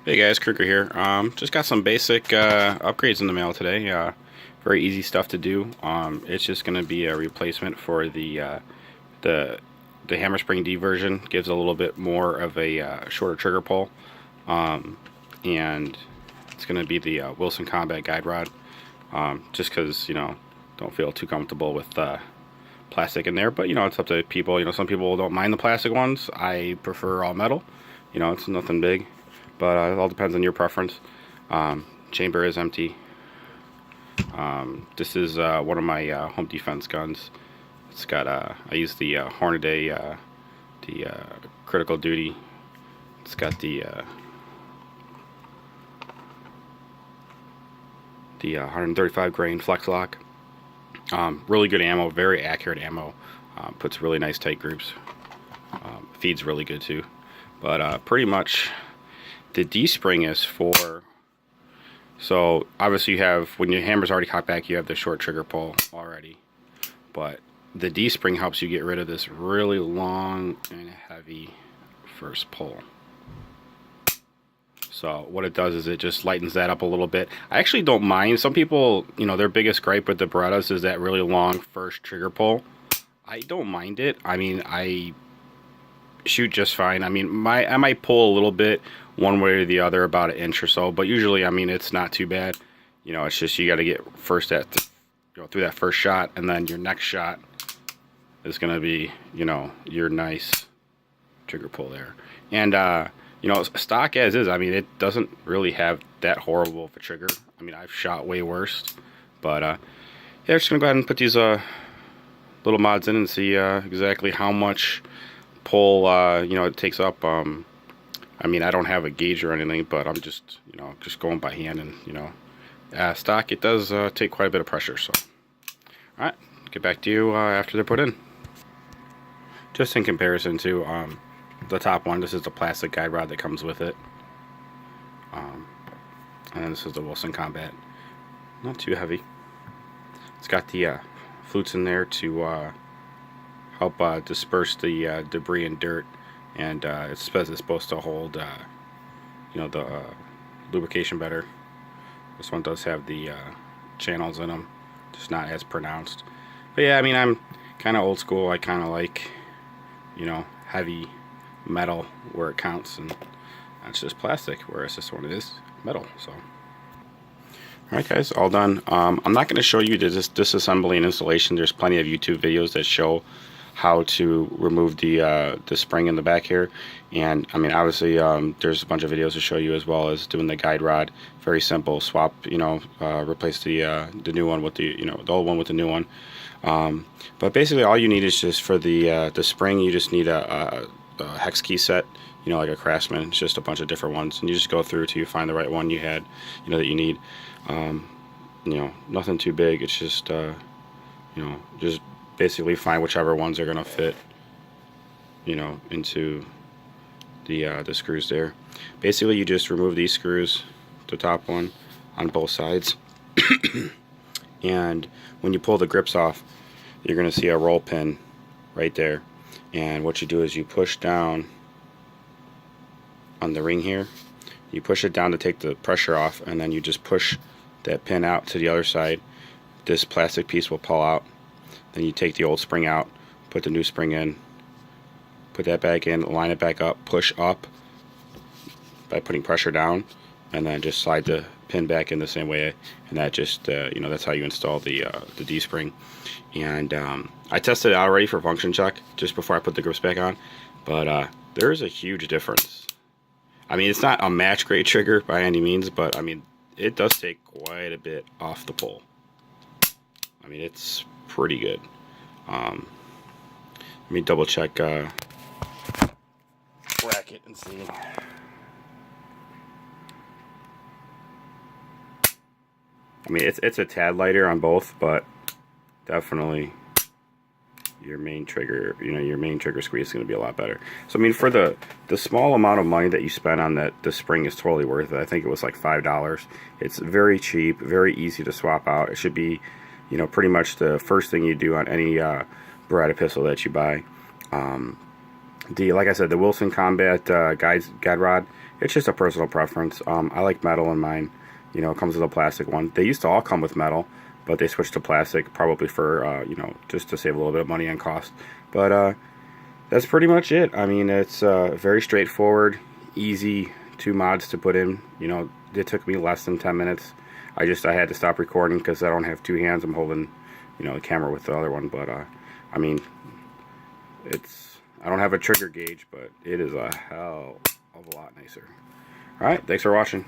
Hey guys, Kruger here. Just got some basic upgrades in the mail today. Very easy stuff to do. It's just going to be a replacement for the the hammer spring D version. Gives a little bit more of a shorter trigger pull, and it's going to be the Wilson Combat Guide Rod. Just because don't feel too comfortable with plastic in there, but it's up to people. Some people don't mind the plastic ones. I prefer all metal. It's nothing big. But it all depends on your preference. Chamber is empty. This is one of my home defense guns. It's got I use the Hornady, the critical duty. It's got the 135 grain flex lock. Really good ammo, very accurate ammo. Puts really nice tight groups. Feeds really good too. But pretty much. The D-spring is for, so obviously you have, when your hammer's already cocked back, you have the short trigger pull already. But the D-spring helps you get rid of this really long and heavy first pull. So what it does is it just lightens that up a little bit. I actually don't mind. Some people, their biggest gripe with the Berettas is that really long first trigger pull. I don't mind it. I mean, I shoot just fine. I mean, I might pull a little bit one way or the other, about an inch or so, but usually, I mean, it's not too bad. It's just you got to get first through that first shot, and then your next shot is going to be, your nice trigger pull there. And stock as is, I mean, it doesn't really have that horrible of a trigger. I mean, I've shot way worse, but yeah, just gonna go ahead and put these little mods in and see exactly how much pull it takes up. I mean, I don't have a gauge or anything, but I'm just just going by hand, and stock, it does take quite a bit of pressure. So all right, get back to you after they're put in. Just in comparison to the top one, this is the plastic guide rod that comes with it, and then this is the Wilson Combat. Not too heavy. It's got the flutes in there to help disperse the debris and dirt, and it's supposed to hold the lubrication better. This one does have the channels in them, just not as pronounced. But yeah, I mean, I'm kind of old school. I kind of like heavy metal where it counts, and that's just plastic, whereas this one is metal. So alright guys, all done. I'm not going to show you this disassembly and installation. There's plenty of YouTube videos that show how to remove the spring in the back here, and I mean, obviously there's a bunch of videos to show you, as well as doing the guide rod. Very simple. Swap, replace the new one with the the old one with the new one. But basically all you need is just for the spring, you just need a hex key set, like a Craftsman. It's just a bunch of different ones, and you just go through till you find the right one you had, that you need. Nothing too big. It's just just basically find whichever ones are gonna fit into the screws there. Basically you just remove these screws, the top one on both sides, and when you pull the grips off, you're gonna see a roll pin right there, and what you do is you push down on the ring here. You push it down to take the pressure off, and then you just push that pin out to the other side. This plastic piece will pull out. Then you take the old spring out, put the new spring in, put that back in, line it back up, push up by putting pressure down, and then just slide the pin back in the same way, and that just that's how you install the D-spring. And I tested it out already for function check just before I put the grips back on, but there is a huge difference. I mean, it's not a match grade trigger by any means, but I mean, it does take quite a bit off the pull. I mean, it's pretty good. Let me double check bracket and see. I mean, it's a tad lighter on both, but definitely your main trigger, your main trigger squeeze is going to be a lot better. So I mean, for the small amount of money that you spend on the spring is totally worth it. I think it was like $5. It's very cheap, very easy to swap out. It should be pretty much the first thing you do on any Beretta pistol that you buy. Like I said, the Wilson Combat guide rod It's just a personal preference. I like metal in mine. You know, it comes with a plastic one. They used to all come with metal, but they switched to plastic probably for, you know, just to save a little bit of money on cost. But that's pretty much it. I mean, it's very straightforward, easy 2 mods to put in. You know, it took me less than 10 minutes. I had to stop recording because I don't have 2 hands. I'm holding, you know, the camera with the other one. But I mean, I don't have a trigger gauge, but it is a hell of a lot nicer. Alright, thanks for watching.